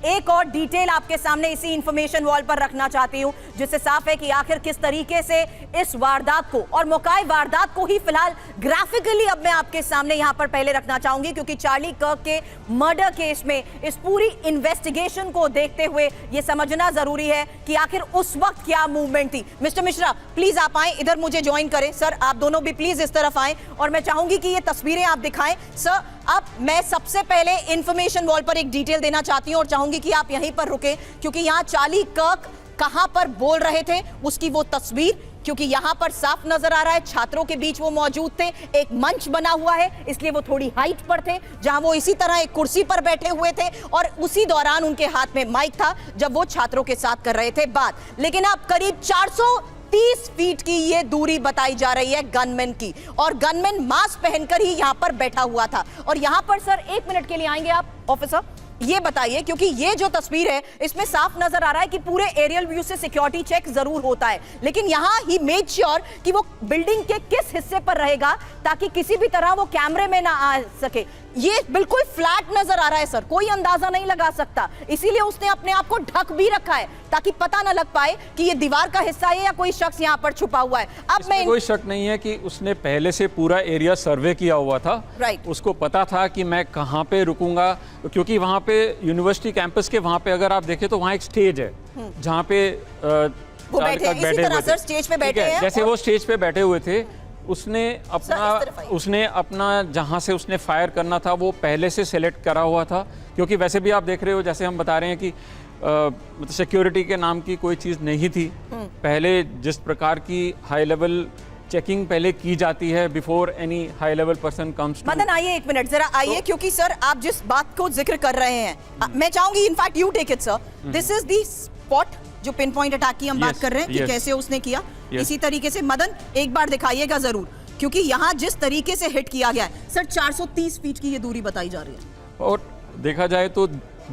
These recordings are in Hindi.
एक और डिटेल आपके सामने इसी इंफॉर्मेशन वॉल पर रखना चाहती हूं, जिससे साफ है कि आखिर किस तरीके से इस वारदात को और मौकाए वारदात को ही फिलहाल ग्राफिकली अब मैं आपके सामने यहां पर पहले रखना चाहूंगी, क्योंकि चार्ली कर्क के मर्डर केस में इस पूरी इन्वेस्टिगेशन को देखते हुए यह समझना जरूरी है कि आखिर उस वक्त क्या मूवमेंट थी। मिस्टर मिश्रा प्लीज आप आए, इधर मुझे ज्वाइन करें। सर आप दोनों भी प्लीज इस तरफ आए और मैं चाहूंगी कि ये तस्वीरें आप दिखाएं। सर अब मैं सबसे पहले इंफॉर्मेशन वॉल पर एक डिटेल देना चाहती हूं और चाहूंगी कि आप यहीं पर रुके, क्योंकि यहां चार्ली कर्क कहां पर बोल रहे थे उसकी वो तस्वीर, क्योंकि यहां पर साफ नजर आ रहा है छात्रों के बीच वो मौजूद थे, एक मंच बना हुआ है इसलिए वो थोड़ी हाइट पर थे, जहां वो इसी तरह एक कुर्सी पर बैठे हुए थे और उसी दौरान उनके हाथ में माइक था जब वो छात्रों के साथ कर रहे थे बात। लेकिन अब करीब 430 फीट की ये दूरी बताई जा रही है गनमैन की, और गनमैन मास्क पहनकर ही यहां पर बैठा हुआ था। और यहां पर सर 1 मिनट के लिए आएंगे आप ऑफिसर, ये बताइए, क्योंकि ये जो तस्वीर है इसमें साफ नजर आ रहा है कि पूरे एरियल व्यू से सिक्योरिटी चेक जरूर होता है, लेकिन यहां ही मेड श्योर कि वो बिल्डिंग के किस हिस्से पर रहेगा ताकि किसी भी तरह वो कैमरे में ना आ सके। ये बिल्कुल फ्लैट नजर आ रहा है सर, कोई अंदाजा नहीं लगा सकता, इसीलिए उसने अपने आप को ढक भी रखा है ताकि पता ना लग पाए कि ये दीवार का हिस्सा है या कोई शख्स यहाँ पर छुपा हुआ है। अब मैं कोई शक नहीं है कि उसने पहले से पूरा एरिया सर्वे किया हुआ था। राइट। उसको पता था कि मैं कहाँ पे रुकूंगा, क्योंकि वहाँ पे यूनिवर्सिटी कैंपस के वहाँ पे अगर आप देखें तो वहाँ एक स्टेज है जहाँ पे वो बैठे हुए थे, स्टेज पे बैठे हैं। जैसे वो स्टेज पे बैठे हुए थे, उसने अपना जहाँ से उसने फायर करना था वो पहले से सेलेक्ट करा हुआ था, क्योंकि वैसे भी आप देख रहे हो जैसे हम बता रहे हैं कि मतलब सिक्योरिटी के नाम की कोई चीज़ नहीं थी। पहले जिस प्रकार की हाई लेवल चेकिंग पहले की जाती है before any high level person comes. Madan आइए 1 मिनट जरा आइए, क्योंकि सर आप जिस बात को जिक्र कर रहे हैं मैं चाहूंगी in fact you take it sir, this is the spot जो पिन पॉइंट अटैक की हम बात कर रहे हैं कि कैसे उसने किया। इसी तरीके से मदन एक बार दिखाइएगा जरूर, क्योंकि यहाँ जिस तरीके से हिट किया गया है सर 430 फीट की ये दूरी बताई जा रही है। और देखा जाए तो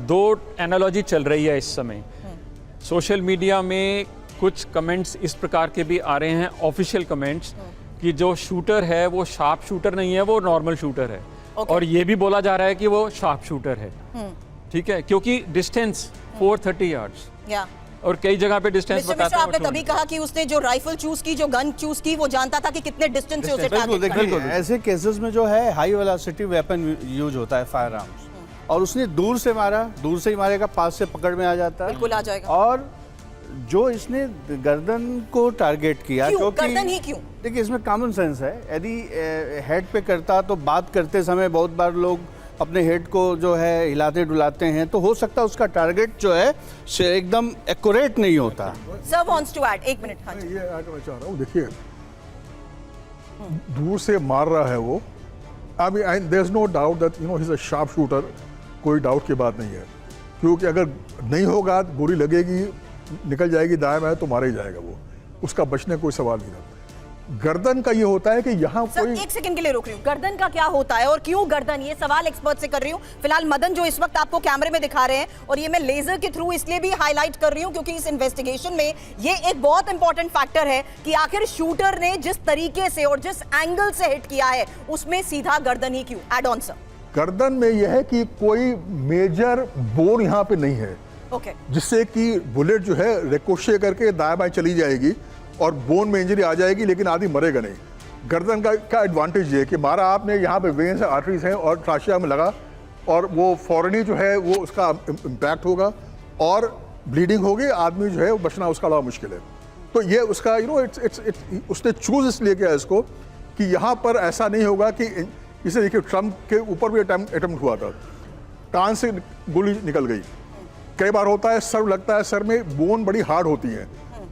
2 एनालॉजी चल रही है इस समय। सोशल मीडिया में कुछ कमेंट्स इस प्रकार के भी आ रहे हैं, ऑफिशियल कमेंट्स, कि जो शूटर है वो शार्प शूटर नहीं है, वो नॉर्मल शूटर है। और ये भी बोला जा रहा है कि वो शार्प शूटर है। ठीक है, क्योंकि डिस्टेंस 430 यार्ड्स और कई जगह पे डिस्टेंस बताता है। आपने तभी कहा कि उसने जो राइफल चूज की, जो गन चूज की, वो जानता था कि कितने डिस्टेंस से उसे टारगेट करना है। ऐसे केसेस में जो है हाई वेलोसिटी वेपन यूज होता है, फायर आर्म्स, और उसने दूर से मारा, दूर से ही मारेगा, पास से पकड़ में आ जाता है, बिल्कुल आ जाएगा। और जो इसने गर्दन को टारगेट किया, क्योंकि गर्दन ही क्यों? देखिए इसमें कॉमन सेंस है। यदि हेड पे करता तो बात करते समय बहुत बार लोग अपने हेड को जो है हिलाते डुलाते हैं, तो हो सकता है उसका टारगेट जो है एकदम एक्यूरेट नहीं होता। Sir wants to add 1 minute. हाँ ये ऐड करना चाह रहा हूँ, देखिए दूर से मार रहा है वो। I mean there is no doubt that you know he is a sharp shooter, कोई डाउट की बात नहीं है, क्योंकि अगर नहीं होगा गोली लगेगी, निकल जाएगी दाएं बाएं तो मारा ही जाएगा वो, उसका बचने कोई सवाल नहीं था। गर्दन का ये होता है कि यहाँ कोई 1 सेकंड के लिए रोक रही हूँ, गर्दन का क्या होता है और क्यों गर्दन, ये सवाल एक्सपर्ट से कर रही हूँ। फिलहाल मदन जो इस वक्त आपको कैमरे में दिखा रहे हैं, और ये मैं लेजर के थ्रू इसलिए भी हाईलाइट कर रही हूँ क्योंकि इस इन्वेस्टिगेशन में ये एक बहुत इंपॉर्टेंट फैक्टर है कि आखिर शूटर ने जिस तरीके से और जिस एंगल से हिट किया है उसमें सीधा गर्दन ही क्यों? Add on sir. गर्दन में यह है कि कोई मेजर बोन यहाँ पे नहीं है, जिससे कि बुलेट जो है रिकोशे करके दाएं बाएं चली जाएगी और बोन में इंजरी आ जाएगी, लेकिन आदमी मरेगा नहीं। गर्दन का एडवांटेज ये है कि मारा आपने, यहाँ पे वेन्स आर्टरीज हैं और ट्राशिया में लगा, और वो फौरनी जो है वो उसका इम्पैक्ट होगा और ब्लीडिंग होगी, आदमी जो है वो बचना उसका बड़ा मुश्किल है। तो ये उसका यू नो इट्स उसने चूज इसलिए किया इसको कि यहाँ पर ऐसा नहीं होगा कि इसे देखिए ट्रम्प के ऊपर भी अटेम्प्ट हुआ था, कान से गोली निकल गई। कई बार होता है सर लगता है, सर में बोन बड़ी हार्ड होती है,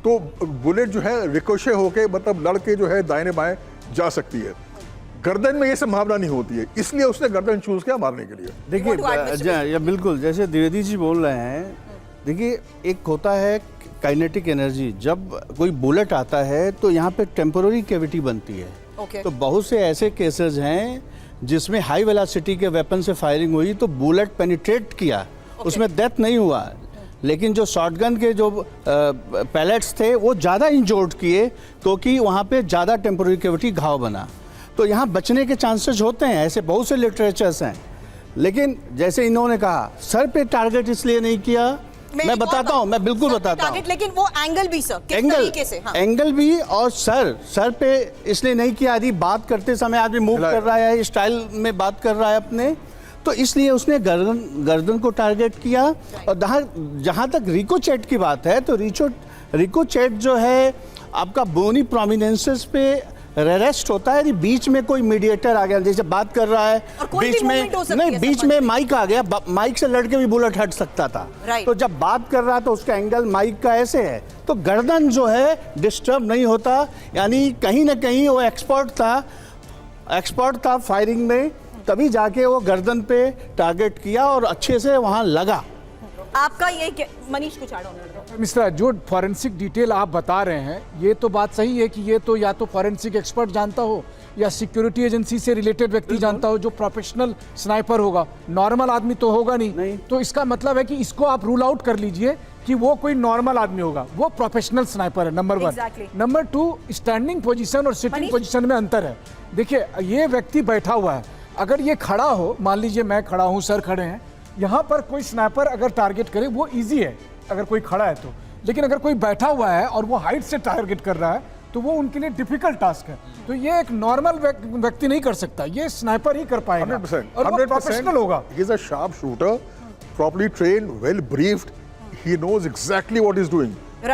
तो बुलेट जो है रिकोशे होके मतलब लड़के जो है दाहिने बाएं जा सकती है। गर्दन में ये संभावना नहीं होती है, इसलिए उसने गर्दन चूज किया मारने के लिए। देखिए बिल्कुल जैसे द्विवेदी जी बोल रहे हैं, देखिए एक होता है काइनेटिक एनर्जी, जब कोई बुलेट आता है तो यहाँ पे टेम्पोररी कैविटी बनती है। तो बहुत से ऐसे केसेस हैं जिसमें हाई वेलोसिटी के वेपन से फायरिंग हुई तो बुलेट पेनिट्रेट किया, उसमें डेथ नहीं हुआ, लेकिन जो शॉटगन के जो पैलेट्स थे वो ज़्यादा इंजोर्ड किए क्योंकि वहाँ पे ज़्यादा टेम्पोररी कैविटी घाव बना। तो यहाँ बचने के चांसेस होते हैं, ऐसे बहुत से लिटरेचर्स हैं। लेकिन जैसे इन्होंने कहा सर पे टारगेट इसलिए नहीं किया, मैं बताता हूं, मैं बिल्कुल बताता हूं। लेकिन वो एंगल भी सर किस तरीके से? हाँ। एंगल भी और सर पे इसलिए नहीं किया। यदि बात करते समय आदमी मूव कर रहा है, स्टाइल में बात कर रहा है अपने, तो इसलिए उसने गर्दन को टारगेट किया। और जहां तक रिको चैट की बात है, तो रिको चैट जो है आपका बोनी प्रोमिनेंसेस पे रेस्ट होता है। बीच में कोई मीडिएटर आ गया, जैसे बात कर रहा है, बीच में नहीं, बीच में माइक आ गया, माइक से लड़के भी बुलेट हट सकता था। तो जब बात कर रहा तो उसका एंगल माइक का ऐसे है, तो गर्दन जो है डिस्टर्ब नहीं होता। यानी कहीं ना कहीं वो एक्सपर्ट था फायरिंग में, तभी जाके वो गर्दन पे टारगेट किया और अच्छे से वहां लगा। आपका ये मनीष कुछ मिश्रा, जो फॉरेंसिक डिटेल आप बता रहे हैं, ये तो बात सही है कि ये तो या तो फॉरेंसिक एक्सपर्ट जानता हो या सिक्योरिटी एजेंसी से रिलेटेड व्यक्ति जानता हो, जो प्रोफेशनल स्नाइपर होगा, नॉर्मल आदमी तो होगा नहीं। तो इसका मतलब है कि इसको आप रूल आउट कर लीजिए कि वो कोई नॉर्मल आदमी होगा, वो प्रोफेशनल स्नाइपर है, नंबर 1। नंबर 2, स्टैंडिंग पोजीशन और सिटिंग पोजीशन में अंतर है। देखिए, ये व्यक्ति बैठा हुआ है, अगर ये खड़ा हो, मान लीजिए मैं खड़ा हूँ, सर खड़े हैं, यहाँ पर कोई स्नाइपर अगर टारगेट करे वो इजी है अगर कोई खड़ा है तो, लेकिन अगर कोई बैठा हुआ है और वो हाइट से टारगेट कर रहा है तो वो उनके लिए डिफिकल्ट टास्क है। तो ये एक नॉर्मल व्यक्ति नहीं कर सकता, ये स्नाइपर ही कर पाएगा 100%, और वो प्रोफेशनल होगा। He is a sharp shooter, properly trained, well briefed. He knows exactly what he's doing.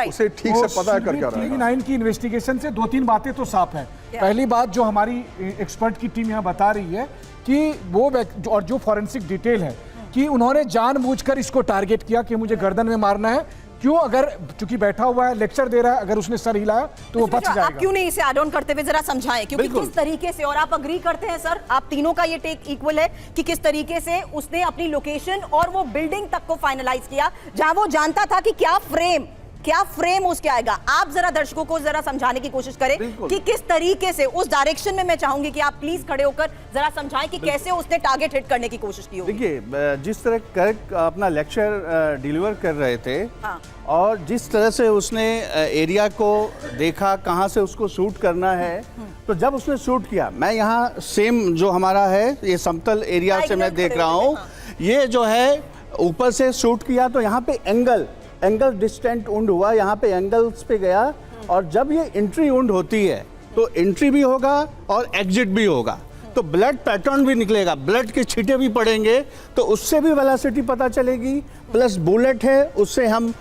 उसे ठीक से पता है कर क्या रहा है। 9 की इन्वेस्टिगेशन से 2-3 बातें तो साफ है। पहली बात जो हमारी एक्सपर्ट की टीम यहाँ बता रही है कि वो और जो फॉरेंसिक डिटेल है कि उन्होंने जानबूझकर इसको टारगेट किया कि मुझे गर्दन में मारना है। क्यों? अगर चूंकि बैठा हुआ है, लेक्चर दे रहा है, अगर उसने सर हिलाया तो वो बच जाएगा। आप क्यों नहीं इसे ऐड ऑन करते हुए जरा समझाएं, क्योंकि किस तरीके से, और आप अग्री करते हैं सर, आप तीनों का ये टेक इक्वल है कि किस तरीके से उसने अपनी लोकेशन और वो बिल्डिंग तक को फाइनलाइज किया जहां वो जानता था कि क्या फ्रेम उसके आएगा। आप जरा दर्शकों को जरा समझाने की कोशिश करें कि किस तरीके से उस डायरेक्शन में, मैं चाहूंगी कि आप प्लीज खड़े होकर जरा समझाएं कि कैसे उसने टारगेट हिट करने की कोशिश की होगी। देखिए, जिस तरह करेक्ट अपना लेक्चर डिलीवर कर रहे थे, हाँ। और जिस तरह से उसने एरिया को देखा कहां से उसको शूट करना है, तो जब उसने शूट किया, मैं यहाँ सेम जो हमारा है ये समतल एरिया से मैं देख रहा हूँ, ये जो है ऊपर से शूट किया तो यहाँ पे एंगल डिस्टेंट उंड हुआ, यहाँ पे एंगल्स पे गया, और जब ये एंट्री उंड होती है तो एंट्री भी होगा और एग्जिट भी होगा, तो ब्लड पैटर्न भी निकलेगा, ब्लड के छींटे भी पड़ेंगे, तो उससे भी वेलोसिटी पता चलेगी। प्लस बुलेट है, उससे हम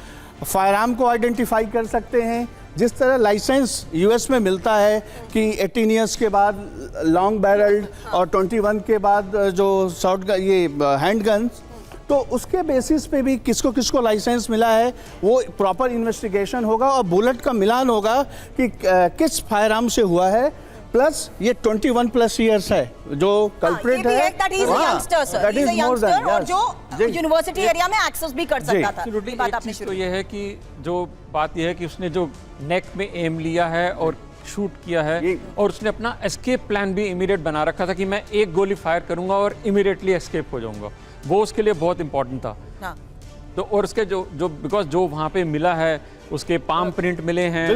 फायर आर्म को आइडेंटिफाई कर सकते हैं। जिस तरह लाइसेंस यूएस में मिलता है कि 18 ईयर्स के बाद लॉन्ग बैरल्ड और 21 के बाद जो शॉर्ट ये हैंड गन्स, तो उसके बेसिस पे भी किसको किसको लाइसेंस मिला है, वो प्रॉपर इन्वेस्टिगेशन होगा और बुलेट का मिलान होगा कि किस फायर आर्म से हुआ है। प्लस ये 21+ ईयर्स है जो कल्प्रिट है, दैट इज अ यंगस्टर और जो यूनिवर्सिटी एरिया में एक्सेस भी कर सकता था। ये बात आपने शुरू, तो ये है कि जो बात ये है कि उसने जो नेक में एम लिया है और शूट किया है, और उसने अपना एस्केप प्लान भी इमीडिएट बना रखा था कि मैं एक गोली फायर करूंगा और इमीडिएटली एस्केप हो जाऊंगा। वो उसके लिए बहुत इंपॉर्टेंट था। हाँ। तो और उसके जो बिकॉज जो वहाँ पे मिला है, उसके पाम प्रिंट मिले हैं।